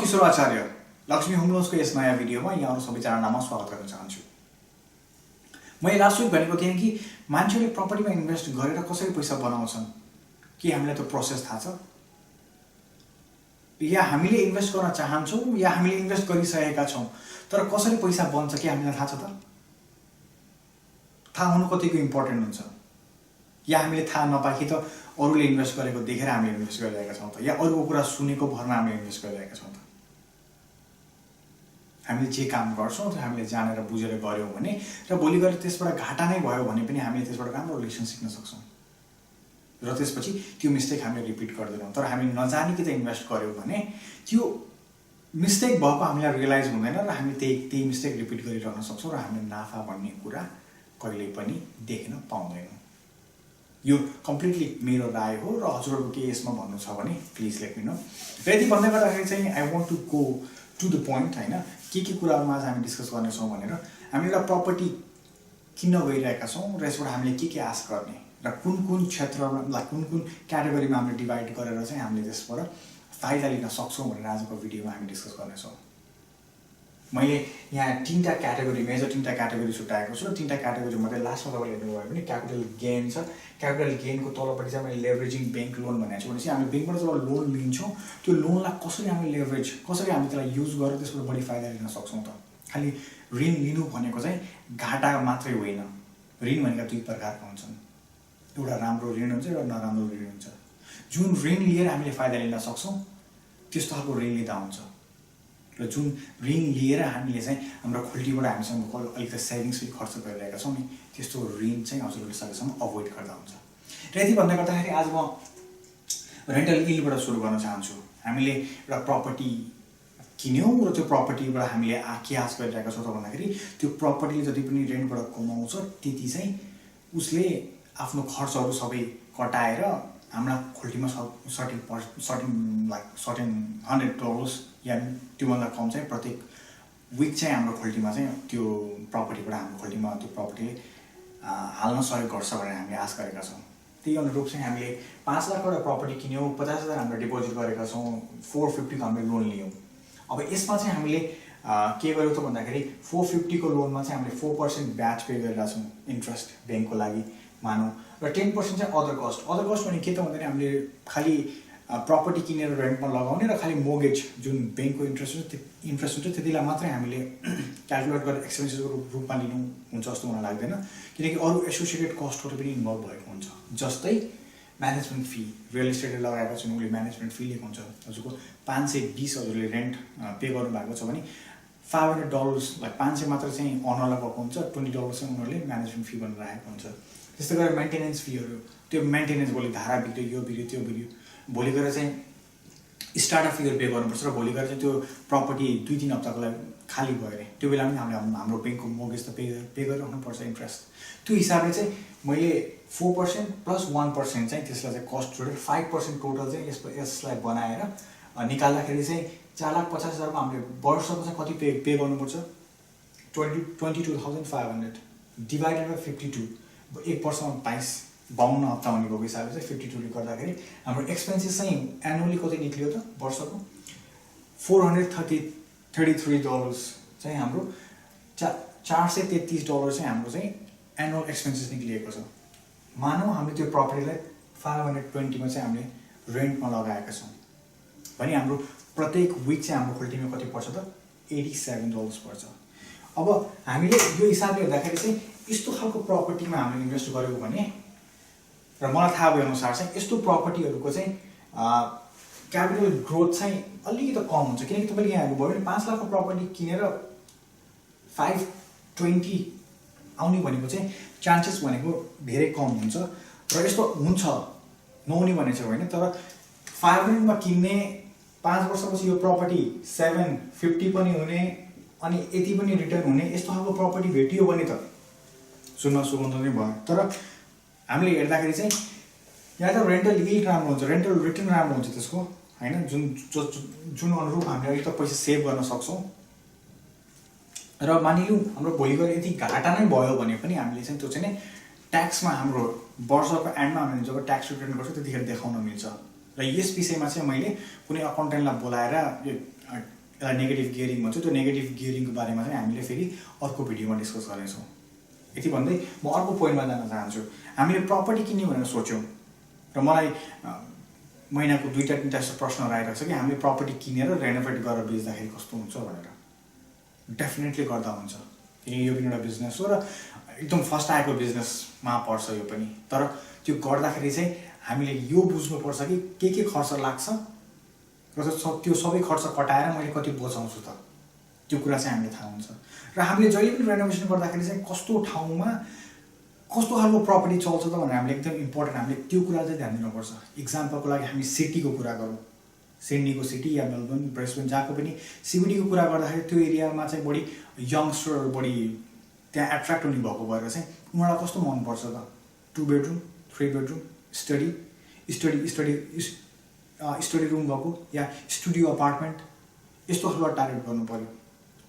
किशोर आचार्य Lakshmi home लोन्सको यस नयाँ भिडियोमा यहाँहरु सबैजनालाई स्वागत गर्न चाहन्छु। मैले लास्ट विक भनेको थिएँ कि मान्छेले प्रपर्टीमा इन्भेस्ट गरेर कसरी पैसा बनाउँछन् के हामीलाई त्यो प्रोसेस थाहा छ या हामीले इन्भेस्ट गर्न चाहन्छौँ या हामीले इन्भेस्ट गरिसकेका छौँ तर कसरी पैसा बन्छ के हामीलाई थाहा छ त? थाहा हुनु कतिको इम्पोर्टेन्ट हुन्छ या हामीले थाहा नपाएकी त अरूले इन्भेस्ट गरेको देखेर हामीले इन्भेस्ट गरिरहेका छौँ त या अरूको कुरा सुनेको भरमा हामीले इन्भेस्ट गरिरहेका छौँ त? हामीले जे काम गर्छौँ त्यो हामीले जानेर बुझेर गर्यौँ भने र भोलि गएर त्यसबाट घाटा नै भयो भने पनि हामीले त्यसबाट राम्रो लेसन सिक्न सक्छौँ र त्यसपछि त्यो मिस्टेक हामीले रिपिट गर्दैनौँ। तर हामी नजानिकन इन्भेस्ट गर्यौँ भने त्यो मिस्टेक भएको हामीलाई रियलाइज हुँदैन र हामी त्यही मिस्टेक रिपिट गरिरहन सक्छौँ र हामीले नाफा भन्ने कुरा कहिल्यै पनि देख्न पाउँदैनौँ। यो कम्प्लिटली मेरो राय हो र हजुरहरूको के यसमा भन्नु छ भने प्लिज लेट मी नो। र यति भन्दै गर्दाखेरि चाहिँ I want to go to the point होइन के कुराहरूमा आज हामी डिस्कस गर्नेछौँ भनेर हामी एउटा प्रपर्टी किन्न गइरहेका छौँ र यसबाट हामीले के आश गर्ने र कुन क्षेत्रमा कुन क्याटेगोरीमा हामीले डिभाइड गरेर चाहिँ हामीले त्यसबाट फाइदा लिन सक्छौँ भनेर आजको भिडियोमा हामी डिस्कस गर्नेछौँ। मैले यहाँ तीनटा क्याटेगोरी मेजर तीनटा क्याटेगोरी छुट्याएको छु र तीनटा क्याटेगोरी मध्ये लास्टमा तपाईँले हेर्नुभयो भने क्यापिटल गेन छ। क्यापिटल गेनको तलपट्टि चाहिँ मैले लेभरेजिङ ब्याङ्क लोन भनेको छु। भनेपछि हामी ब्याङ्कबाट जब लोन लिन्छौँ त्यो लोनलाई कसरी हामी लेभरेज कसरी हामी त्यसलाई युज गरेर त्यसबाट बढी फाइदा लिन सक्छौँ त? खालि ऋण लिनु भनेको चाहिँ घाटा मात्रै होइन। ऋण भनेका दुई प्रकारका हुन्छन्, एउटा राम्रो ऋण हुन्छ एउटा नराम्रो ऋण हुन्छ। जुन ऋण लिएर हामीले फाइदा लिन सक्छौँ त्यस्तो खालको ऋण लिँदा हुन्छ र जुन ऋण लिएर हामीले चाहिँ हाम्रो खोल्टीबाट हामीसँग अलिकति सेभिङ्स पनि खर्च गरिरहेका छौँ नि त्यस्तो ऋण चाहिँ हजुरहरूले सकेसम्म अभोइड गर्दा हुन्छ। र यति भन्दै गर्दाखेरि आज म रेन्टल इलबाट सुरु गर्न चाहन्छु। हामीले एउटा प्रपर्टी किन्यौँ र त्यो प्रपर्टीबाट हामीले के आश गरिरहेका छौँ त भन्दाखेरि त्यो प्रपर्टीले जति पनि रेन्टबाट कमाउँछ त्यति चाहिँ उसले आफ्नो खर्चहरू सबै कटाएर हाम्रा खोल्टीमा सर्टेन $100 या त्योभन्दा कम चाहिँ प्रत्येक विक चाहिँ हाम्रो खोल्टीमा चाहिँ त्यो प्रपर्टीबाट हाम्रो खोल्टीमा त्यो प्रपर्टीले हाल्न सहयोग गर्छ भनेर हामीले आश गरेका छौँ। त्यही अनुरूप चाहिँ हामीले 5 लाख एउटा प्रपर्टी किन्यौँ, 50,000 हामीले डिपोजिट गरेका छौँ, 450 को हामीले लोन लियौँ। अब यसमा चाहिँ हामीले के गर्यौँ त भन्दाखेरि 450 को लोनमा चाहिँ हामीले 4% ब्याज पे गरिरहेका छौँ इन्ट्रेस्ट ब्याङ्कको लागि मानौँ र 10% चाहिँ अदर कस्ट भने के त भन्दाखेरि हामीले खालि प्रपर्टी किनेर रेन्टमा लगाउने र खालि मोर्गेज जुन ब्याङ्कको इन्ट्रेस्ट हुन्छ त्यतिलाई मात्रै हामीले क्यालकुलेट गरेर एक्सपेन्सेसको रूपमा लिनु हुन्छ जस्तो मलाई लाग्दैन, किनकि अरू एसोसिएटेड कस्टहरू पनि इन्भल्भ भएको हुन्छ। जस्तै म्यानेजमेन्ट फी, रियल इस्टेटले लगाएको छ भने उसले म्यानेजमेन्ट फी लिएको हुन्छ। हजुरको 520 हजुरले रेन्ट पे गर्नुभएको छ भने $500 500 मात्र चाहिँ अनरलाई गएको हुन्छ, $20 चाहिँ उनीहरूले म्यानेजमेन्ट फी भनेर राखेको हुन्छ। त्यस्तै गरेर मेन्टेनेन्स फीहरू, त्यो मेन्टेनेन्स भोलि धारा बिग्रियो यो बिग्रियो त्यो बिग्रियो भोलि गएर चाहिँ स्टार्टअप फीहरू पे गर्नुपर्छ र भोलि गएर चाहिँ त्यो प्रपर्टी 2-3 हप्ताको लागि खाली भयो अरे त्यो बेला पनि हामीले हाम्रो ब्याङ्कको मोर्गेज त पे गरिराख्नुपर्छ इन्ट्रेस्ट। त्यो हिसाबले चाहिँ मैले 4% + 1% चाहिँ त्यसलाई चाहिँ कस्ट जोडेर 5% टोटल चाहिँ यसलाई बनाएर निकाल्दाखेरि चाहिँ 4,50,000 हामीले वर्षको चाहिँ कति पे गर्नुपर्छ? 22,500 डिभाइडेड बाई 52 एक वर्षमा 52 हप्ता हुने भएको हिसाबले चाहिँ 52ले गर्दाखेरि हाम्रो एक्सपेन्सेस चाहिँ एनुअली कति निक्लियो त वर्षको? $433 चाहिँ हाम्रो $433 चाहिँ हाम्रो चाहिँ एनुअल एक्सपेन्सेस निक्लिएको छ। मानौँ हामीले त्यो प्रपर्टीलाई 520मा चाहिँ हामीले रेन्टमा लगाएका छौँ भने हाम्रो प्रत्येक विक चाहिँ हाम्रो खोल्टीमा कति पर्छ त? $87 पर्छ। अब हामीले यो हिसाबले हेर्दाखेरि चाहिँ यस्तो खालको प्रपर्टीमा हामीले इन्भेस्ट गर्यौँ भने र मलाई थाहा भए अनुसार चाहिँ यस्तो प्रपर्टीहरूको चाहिँ क्यापिटल ग्रोथ चाहिँ अलिकति कम हुन्छ, किनकि तपाईँले यहाँ हेर्नुभयो भने 5 लाखको प्रपर्टी किनेर 520 आउने भनेको चाहिँ चान्सेस भनेको धेरै कम हुन्छ र यस्तो हुन्छ नहुने भने चाहिँ होइन। तर 500मा किन्ने 5 वर्षपछि यो प्रपर्टी 750 पनि हुने अनि यति पनि रिटर्न हुने यस्तो खालको प्रपर्टी भेटियो भने त सुन्न सुगन्ध नै भयो। तर हामीले हेर्दाखेरि चाहिँ या त रेन्टल यिल्ड राम्रो हुन्छ, रेन्टल रिटर्न राम्रो हुन्छ त्यसको होइन, जुन अनुरूप हामीले अलिक त पैसा सेभ गर्न सक्छौँ र मानिलिउँ हाम्रो भोलि गएर यति घाटा नै भयो भने पनि हामीले चाहिँ त्यो चाहिँ ट्याक्समा हाम्रो वर्षको एन्डमा हामीले जब ट्याक्स रिटर्न गर्छौँ त्यतिखेर देखाउन मिल्छ। र यस विषयमा चाहिँ मैले कुनै अकाउन्टेन्टलाई बोलाएर यसलाई नेगेटिभ गियरिङ भन्छ। त्यो नेगेटिभ गियरिङको बारेमा चाहिँ हामीले फेरि अर्को भिडियोमा डिस्कस गर्नेछौँ। यति भन्दै म अर्को पोइन्टमा जान चाहन्छु। हामीले प्रपर्टी किन्ने भनेर सोच्यौँ र मलाई महिनाको 2-3 यस्तो प्रश्नहरू आइरहेको छ कि हामीले प्रपर्टी किनेर रेनोभेट गरेर बेच्दाखेरि कस्तो हुन्छ भनेर। डेफिनेटली गर्दा हुन्छ, किनकि यो पनि एउटा बिजनेस हो र एकदम फर्स्ट आएको बिजनेसमा पर्छ यो पनि। तर त्यो गर्दाखेरि चाहिँ हामीले यो बुझ्नुपर्छ कि के खर्च लाग्छ र त्यो सबै खर्च कटाएर मैले कति बचाउँछु त, त्यो कुरा चाहिँ हामीले थाहा हुन्छ। र हामीले जहिले पनि रेनोभेसन गर्दाखेरि चाहिँ कस्तो ठाउँमा कस्तो खालको प्रपर्टी चल्छ त भनेर हामीले एकदम इम्पोर्टेन्ट हामीले त्यो कुरा चाहिँ ध्यान दिनुपर्छ। इक्जाम्पलको लागि हामी सिटीको कुरा गरौँ, सिडनीको सिटी या मेलबर्न, ब्रिस्बेन, जहाँको पनि सिबिडीको कुरा गर्दाखेरि त्यो एरियामा चाहिँ बढी यङ्स्टरहरू बढी त्यहाँ एट्र्याक्ट हुने भएको भएर चाहिँ उनीहरूलाई कस्तो मनपर्छ त 2 बेडरुम 3 बेडरुम स्टडी रुम भएको या स्टुडियो अपार्टमेन्ट यस्तो खालको टार्गेट गर्नु पऱ्यो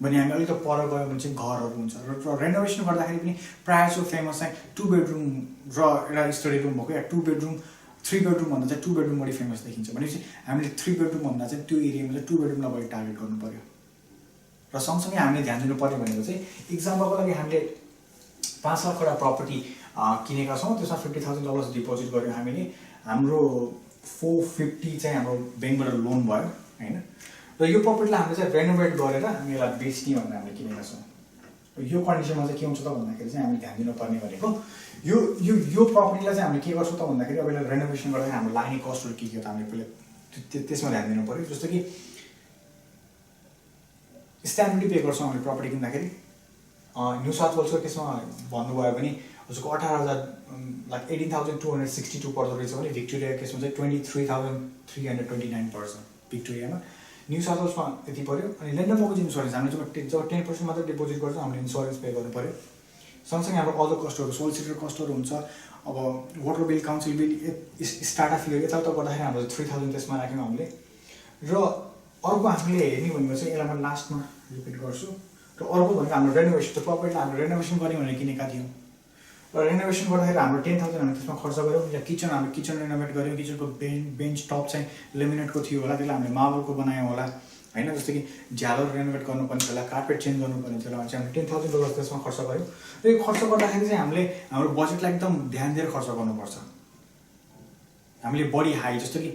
भने हामी अलिक पर गयो भने चाहिँ घरहरू हुन्छ। र रेनोभेसन गर्दाखेरि पनि प्रायः जस्तो फेमस चाहिँ 2 बेडरुम र एउटा स्टडी रुम भएको या 2 बेडरुम 3 बेडरुम भन्दा चाहिँ 2 बेडरुम बढी फेमस देखिन्छ भनेपछि हामीले 3 बेडरुम भन्दा चाहिँ त्यो एरियामा चाहिँ 2 बेडरुमलाई बढी टार्गेट गर्नु पऱ्यो। र सँगसँगै हामीले ध्यान दिनु पर्ने भनेको चाहिँ इक्जाम्पलको लागि हामीले 5 लाख एउटा प्रपर्टी किनेका छौँ, त्यसमा $50,000 डिपोजिट गऱ्यौँ हामीले। हाम्रो 450 चाहिँ हाम्रो ब्याङ्कबाट लोन भयो होइन। र यो प्रपर्टीलाई हामीले चाहिँ रेनोभेट गरेर हामी यसलाई बेच्ने भनेर हामीले किनेका छौँ। यो कन्डिसनमा चाहिँ के हुन्छ त भन्दाखेरि चाहिँ हामीले ध्यान दिनुपर्ने भनेको यो प्रपर्टीलाई चाहिँ हामीले के गर्छौँ त भन्दाखेरि अब यसलाई रेनोभेसन गर्दाखेरि हाम्रो लाग्ने कस्टहरू के हो त हामीले पहिला त्यसमा ध्यान दिनु पऱ्यो। जस्तो कि स्ट्याम्प ड्युटी पे गर्छौँ हामीले प्रपर्टी किन्दाखेरि। न्यू साउथ वेल्सको केसमा भन्नुभयो भने उसको 18,262 पर्दो रहेछ भने भिक्टोरियाको केसमा चाहिँ 23,329 पर्छ भिक्टोरियामा। न्यू साउथ वेल्समा यति पऱ्यो। अनि ल्यान्ड मोर्गेज इन्सुरेन्स हामीले जब 10% मात्रै डिपोजिट गर्छौँ हामीले इन्सुरेन्स पे गर्नु पऱ्यो। सँगसँगै हाम्रो अदर कस्टहरू सोलिसिटर कस्टहरू हुन्छ। अब water bill, council bill, startup फीहरू यताउता गर्दाखेरि हाम्रो 3,000 त्यसमा राख्यौँ हामीले। र अर्को हामीले हेर्ने भनेको चाहिँ यसलाई म लास्टमा रिपिट गर्छु। र अर्को भनेको हाम्रो रेनोभेसन, त्यो प्रपर्टीलाई हामीले रेनोभेसन गर्ने भनेर किनेका थियौँ। र रेनोभेसन गर्दाखेरि हाम्रो 10,000 हामीले त्यसमा खर्च गऱ्यौँ। या हामीले किचन रेनोभेट गऱ्यौँ, किचनको बेन्च टप चाहिँ लेमिनेटको थियो होला, त्यसलाई हामीले मार्बलको बनायौँ होला होइन। जस्तो कि झ्यालर रेनोभेट गर्नुपर्ने थियो होला, कार्पेट चेन्ज गर्नुपर्ने थियो होला, चाहिँ हामीले $10,000 त्यसमा खर्च गऱ्यौँ। र यो खर्च गर्दाखेरि चाहिँ हामीले हाम्रो बजेटलाई एकदम ध्यान दिएर खर्च गर्नुपर्छ। हामीले बढी हाई जस्तो कि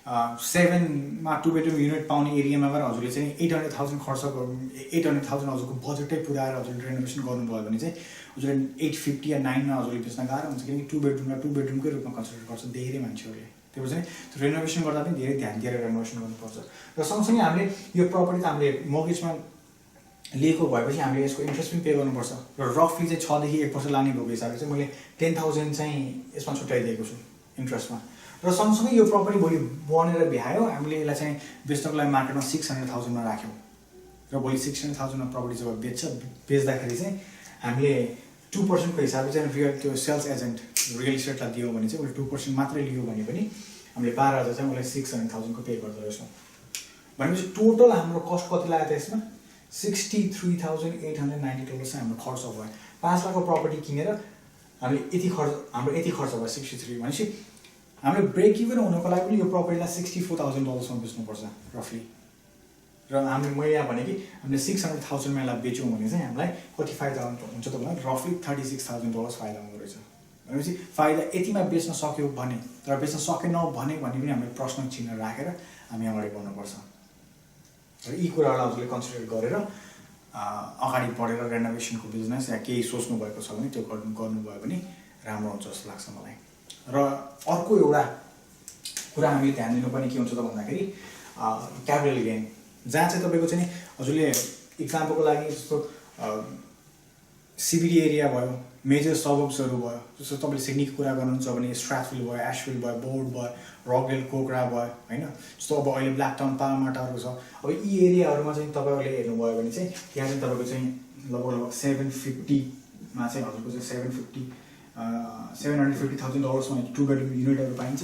7मा 2 बेडरुम युनिट पाउने एरियामा गएर हजुरले चाहिँ 800,000 खर्च गर्नु, 800,000 हजुरको बजेटै पुऱ्याएर हजुरले रेनोभेसन गर्नुभयो भने चाहिँ हजुरले 850 या 9मा हजुरले बेच्न गाह्रो हुन्छ। किनकि 2 बेडरुमलाई 2 बेडरुमकै रूपमा कन्सिडर गर्छ धेरै मान्छेहरूले। त्यो भएर चाहिँ त्यो रेनोभेसन गर्दा पनि धेरै ध्यान दिएर रेनोभेसन गर्नुपर्छ। र सँगसँगै हामीले यो प्रपर्टी त हामीले मर्गेजमा लिएको भएपछि हामीले यसको इन्ट्रेस्ट पनि पे गर्नुपर्छ। र रफली चाहिँ 6 देखि 1% लाने भएको हिसाबले चाहिँ मैले 10,000 चाहिँ यसमा छुट्याइदिएको छु इन्ट्रेस्टमा। र सँगसँगै यो प्रपर्टी भोलि बनेर भ्यायो हामीले यसलाई चाहिँ बेच्नको लागि मार्केटमा 600,000मा राख्यौँ। र भोलि 600,000मा प्रपर्टी जब बेच्दाखेरि चाहिँ हामीले 2%को हिसाबले चाहिँ त्यो सेल्स एजेन्ट रियल इस्टेटलाई दियो भने चाहिँ उसले 2% मात्रै लियो भने पनि हामीले 12,000 चाहिँ उसलाई 600,000को पे गर्दो रहेछौँ। भनेपछि टोटल हाम्रो कस्ट कति लाग्यो त यसमा $63,890 चाहिँ हाम्रो खर्च भयो। 5 लाखको प्रपर्टी किनेर हामीले हाम्रो यति खर्च भयो 63। भनेपछि हामीले ब्रेक इभन हुनको लागि पनि यो प्रपर्टीलाई $64,000मा बेच्नुपर्छ रफली। र हामीले मैले यहाँ भने कि हामीले 600,000मा यसलाई बेच्यौँ भने चाहिँ हामीलाई कति फाइदा हुन्छ त भन्दा रफली $36,000 फाइदा हुँदो रहेछ। भनेपछि फाइदा यतिमा बेच्न सक्यो भने, तर बेच्न सकेनौँ भने पनि हामीले प्रश्न चिन्ह राखेर हामी अगाडि बढ्नुपर्छ। र यी कुराहरूलाई हजुरले कन्सिडर गरेर अगाडि बढेर रेनोभेसनको बिजनेस या केही सोच्नु भएको छ भने त्यो गर्नुभयो भने राम्रो हुन्छ जस्तो लाग्छ मलाई। र अर्को एउटा कुरा हामीले ध्यान दिनुपर्ने के हुन्छ त भन्दाखेरि क्यापिटल गेन, जहाँ चाहिँ तपाईँको चाहिँ हजुरले इक्जाम्पलको लागि जस्तो सिबिडी एरिया भयो, मेजर सबब्सहरू भयो, जस्तो तपाईँले सिडनीको कुरा गर्नुहुन्छ भने स्ट्राथफिल्ड भयो, एशफिल्ड भयो, बोर्ड भयो, रकडेल, कोक्रा भयो होइन। जस्तो अब अहिले ब्ल्याक टाउन, पाल्माटाहरू छ। अब यी एरियाहरूमा चाहिँ तपाईँहरूले हेर्नुभयो भने चाहिँ यहाँ चाहिँ तपाईँको चाहिँ लगभग 750मा चाहिँ हजुरको चाहिँ $750,000मा 2 बेडरुम युनिटहरू पाइन्छ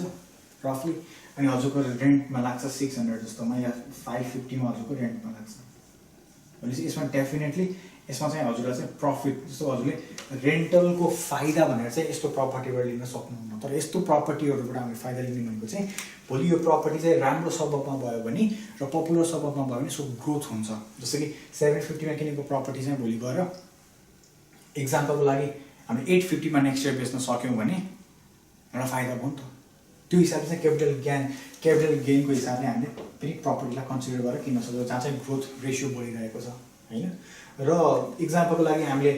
रफली। अनि हजुरको रेन्टमा लाग्छ 600 जस्तोमा या 550मा हजुरको रेन्टमा लाग्छ। भनेपछि यसमा डेफिनेटली यसमा चाहिँ हजुरलाई चाहिँ प्रफिट जस्तो हजुरले रेन्टलको फाइदा भनेर चाहिँ यस्तो प्रपर्टीबाट लिन सक्नुहुन्न। तर यस्तो प्रपर्टीहरूबाट हामीले फाइदा लिने भनेको चाहिँ भोलि यो प्रपर्टी चाहिँ राम्रो सबबमा भयो भने र पपुलर सबबमा भयो भने यसको ग्रोथ हुन्छ। जस्तो कि 750 मा किनेको प्रपर्टी चाहिँ भोलि गएर इक्जाम्पलको लागि हामीले 850 मा नेक्स्ट इयर बेच्न सक्यौँ भने एउटा फाइदा भयो नि त। त्यो हिसाबले चाहिँ क्यापिटल गेनको हिसाबले हामीले फेरि प्रपर्टीलाई कन्सिडर गरेर किन्न सक्छौँ जहाँ चाहिँ ग्रोथ रेसियो बढिरहेको छ होइन। र इक्जाम्पलको लागि हामीले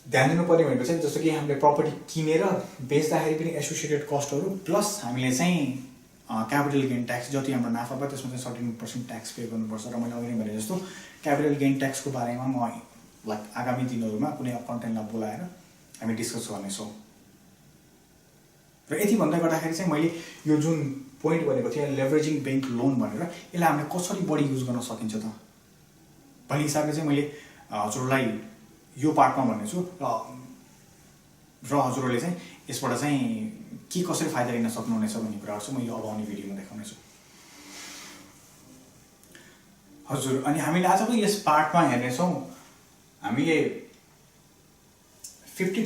ध्यान दिनुपर्ने भनेको चाहिँ जस्तो कि हामीले प्रपर्टी किनेर बेच्दाखेरि पनि एसोसिएटेड कस्टहरू प्लस हामीले चाहिँ क्यापिटल गेन ट्याक्स जति हाम्रो नाफा भयो त्यसमा चाहिँ 13% ट्याक्स पे गर्नुपर्छ। र मैले अघि नै भने जस्तो क्यापिटल गेन ट्याक्सको बारेमा म आगामी दिनहरूमा कुनै अकाउन्टेन्टलाई बोलाएर हामी डिस्कस गर्नेछौँ। र यति भन्दै गर्दाखेरि चाहिँ मैले यो जुन पोइन्ट भनेको थिएँ लेभरेजिङ ब्याङ्क लोन भनेर यसलाई हामीले कसरी बढी युज गर्न सकिन्छ त भन्ने हिसाबले चाहिँ मैले हजुरलाई यो पार्टमा भन्नेछु र हजुरहरूले चाहिँ यसबाट चाहिँ के कसरी फाइदा लिन सक्नुहुनेछ भन्ने कुराहरू चाहिँ मैले अब आउने भिडियोमा देखाउनेछु। हजुर अनि हामीले आजको यस पार्टमा हेर्नेछौँ हामीले $50,000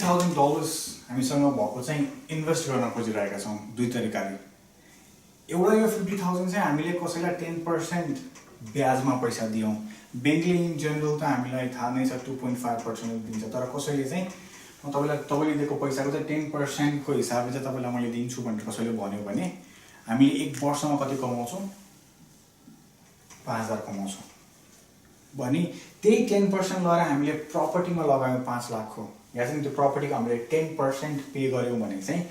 हामीसँग भएको चाहिँ इन्भेस्ट गर्न खोजिरहेका छौँ दुई तरिकाले। एउटा यो 50,000 चाहिँ हामीले कसैलाई 10% ब्याजमा पैसा दियौँ। ब्याङ्कले इन जेनरल त हामीलाई थाहा नै छ 2.5% दिन्छ। तर कसैले चाहिँ म तपाईँले दिएको पैसाको चाहिँ 10% को हिसाबले चाहिँ तपाईँलाई मैले दिन्छु भनेर कसैले भन्यो भने हामीले एक वर्षमा कति कमाउँछौँ 5,000 कमाउँछौँ भने त्यही 10% लगाएर हामीले प्रपर्टीमा लगायौँ 5 लाखको या चाहिँ त्यो प्रपर्टीको हामीले 10% पे गऱ्यौँ भने चाहिँ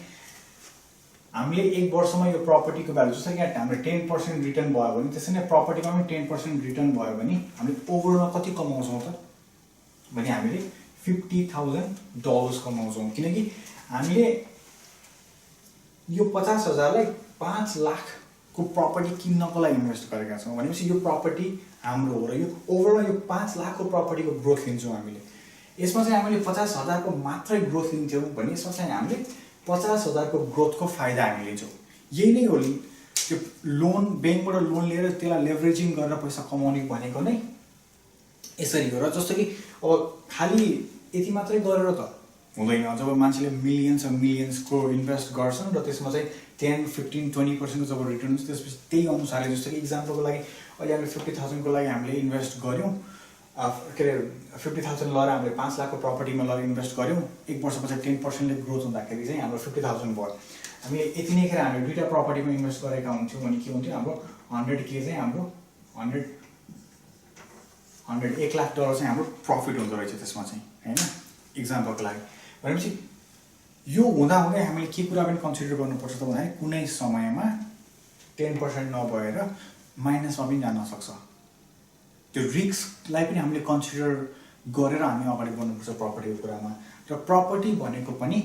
हामीले एक वर्षमा यो प्रपर्टीको भ्यालु जस्तो कि हाम्रो 10% रिटर्न भयो भने त्यसै नै प्रपर्टीमा पनि 10% रिटर्न भयो भने हामीले ओभरमा कति कमाउँछौँ त भने हामीले $50,000 कमाउँछौँ। किनकि हामीले यो 50,000लाई 5 लाखको प्रपर्टी किन्नको लागि इन्भेस्ट गरेका छौँ भनेपछि यो प्रपर्टी हाम्रो हो र यो ओभरमा यो 5 लाखको प्रपर्टीको ग्रोथ लिन्छौँ हामीले। यसमा चाहिँ हामीले 50,000 को मात्रै ग्रोथ लिन्थ्यौँ भने यसमा चाहिँ हामीले 50,000 को ग्रोथको फाइदा हामी लिन्छौँ। यही नै हो त्यो लोन ब्याङ्कबाट लोन लिएर त्यसलाई लेभरेजिङ गरेर पैसा कमाउने भनेको नै यसरी हो। र जस्तो कि अब खालि यति मात्रै गरेर त हुँदैन। जब मान्छेले मिलियन्सको इन्भेस्ट गर्छन् र त्यसमा चाहिँ 10, 15, 20% जब रिटर्न हुन्छ त्यसपछि त्यही अनुसारले जस्तो कि इक्जाम्पलको लागि अहिले हामीले 50,000 को लागि हामीले इन्भेस्ट गऱ्यौँ के अरे 50,000 लगाएर हामीले 5 लाखको प्रपर्टीमा लगेर इन्भेस्ट गऱ्यौँ एक वर्षपछि 10%ले ग्रोथ हुँदाखेरि चाहिँ हाम्रो 50,000 भयो। हामीले यति नै खेर हामीले दुईवटा प्रपर्टीमा इन्भेस्ट गरेका हुन्थ्यौँ भने के हुन्थ्यो हाम्रो 100K चाहिँ हाम्रो 1 लाख डलर चाहिँ हाम्रो प्रफिट हुँदो रहेछ त्यसमा चाहिँ होइन इक्जाम्पलको लागि। भनेपछि यो हुँदाहुँदै हामीले के कुरा पनि कन्सिडर गर्नुपर्छ त भन्दाखेरि कुनै समयमा 10% नभएर माइनसमा पनि जान सक्छ। त्यो रिस्कलाई पनि हामीले कन्सिडर गरेर हामी अगाडि बढ्नुपर्छ प्रपर्टीको कुरामा। र प्रपर्टी भनेको पनि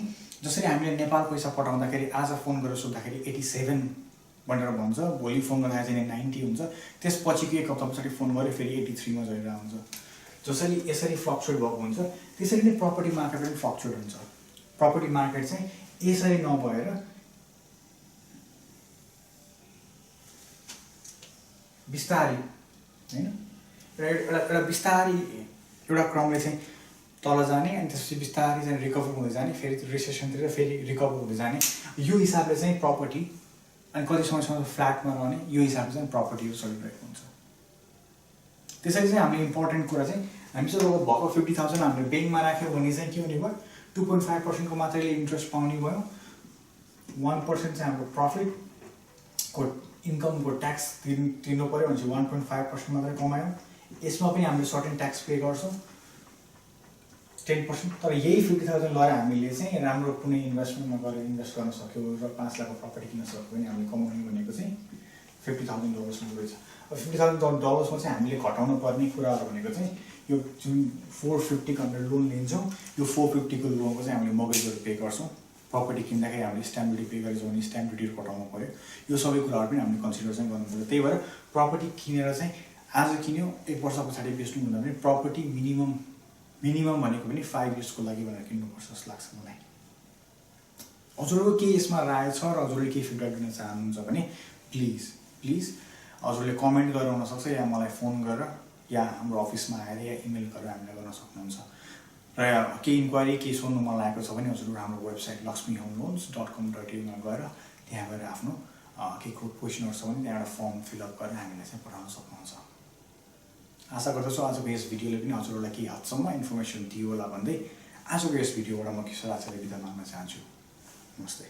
जसरी हामीले नेपाल पैसा पठाउँदाखेरि आज फोन गरेर सोद्धाखेरि 87 भनेर भन्छ, भोलि फोन गर्दाखेरि चाहिँ 90 हुन्छ, त्यसपछिको एक हप्ता पछाडि फोन गऱ्यो फेरि 83 मा गइरहेको हुन्छ। जसरी यसरी फ्लक्चुएट भएको हुन्छ त्यसरी नै प्रपर्टी मार्केट पनि फ्लक्चुएट हुन्छ। प्रपर्टी मार्केट चाहिँ यसरी नभएर बिस्तारै हैन एउटा बिस्तारै एउटा क्रमले चाहिँ तल जाने अनि त्यसपछि बिस्तारै चाहिँ रिकभर हुँदै जाने फेरि रिसेसनतिर फेरि रिकभर हुँदै जाने यो हिसाबले चाहिँ प्रपर्टी अनि कति समयसम्म फ्ल्याटमा रहने यो हिसाबले चाहिँ प्रपर्टीहरू चलिरहेको हुन्छ। त्यसैले चाहिँ हामीले इम्पोर्टेन्ट कुरा चाहिँ हामीसँग भएको 50,000 हामीले ब्याङ्कमा राख्यौँ भने चाहिँ के हुने भयो 2.5% को मात्रैले इन्ट्रेस्ट पाउने भयो। 1% चाहिँ हाम्रो प्रफिटको इन्कमको ट्याक्स तिर्नु पर्यो भने चाहिँ 1.5% मात्रै कमायौँ। यसमा पनि हामीले सर्टेन ट्याक्स पे गर्छौँ 10%। तर यही 50,000 लगाएर हामीले चाहिँ राम्रो कुनै इन्भेस्टमेन्टमा गएर इन्भेस्ट गर्न सक्यौँ र 5 लाखको प्रपर्टी किन्न सक्यौँ भने हामीले कमाउने भनेको चाहिँ $50,000 हुँदैछ। अब $50,000 चाहिँ हामीले घटाउनु पर्ने कुराहरू भनेको चाहिँ यो जुन 450 को हामीले लोन लिन्छौँ यो 450 को लोनको चाहिँ हामीले मगजहरू पे गर्छौँ। प्रपर्टी किन्दाखेरि हामीले स्ट्याम्प ड्युटी पे गरेछौँ भने स्ट्याम्प ड्युटीहरू घटाउनु पर्यो। यो सबै कुराहरू पनि हामीले कन्सिडर चाहिँ गर्नुपर्छ। त्यही भएर प्रपर्टी किनेर चाहिँ आज किन्यो एक वर्ष पछाडि बेच्नु भन्दा पनि प्रपर्टी मिनिमम भनेको पनि 5 इयर्सको लागि भनेर किन्नुपर्छ जस्तो लाग्छ मलाई। हजुरको के यसमा राय छ र हजुरले के फिडब्याक दिन चाहनुहुन्छ भने प्लिज हजुरले कमेन्ट गरेर हुन सक्छ या मलाई फोन गरेर या हाम्रो अफिसमा आएर या इमेल गरेर हामीलाई गर्न सक्नुहुन्छ। र केही इन्क्वायरी केही सोध्नु मन लागेको छ भने हजुर हाम्रो वेबसाइट laxmihomeloans.com.au मा गएर त्यहाँ गएर आफ्नो केही क्वेसनहरू छ भने त्यहाँ एउटा फर्म फिलअप गरेर हामीलाई चाहिँ पठाउन सक्नुहुन्छ। आशा गर्दछु आजको यस भिडियोले पनि हजुरहरूलाई केही हदसम्म इन्फर्मेसन दियो होला भन्दै आजको यस भिडियोबाट म किशोर आचार्य बिदा माग्न चाहन्छु। नमस्ते।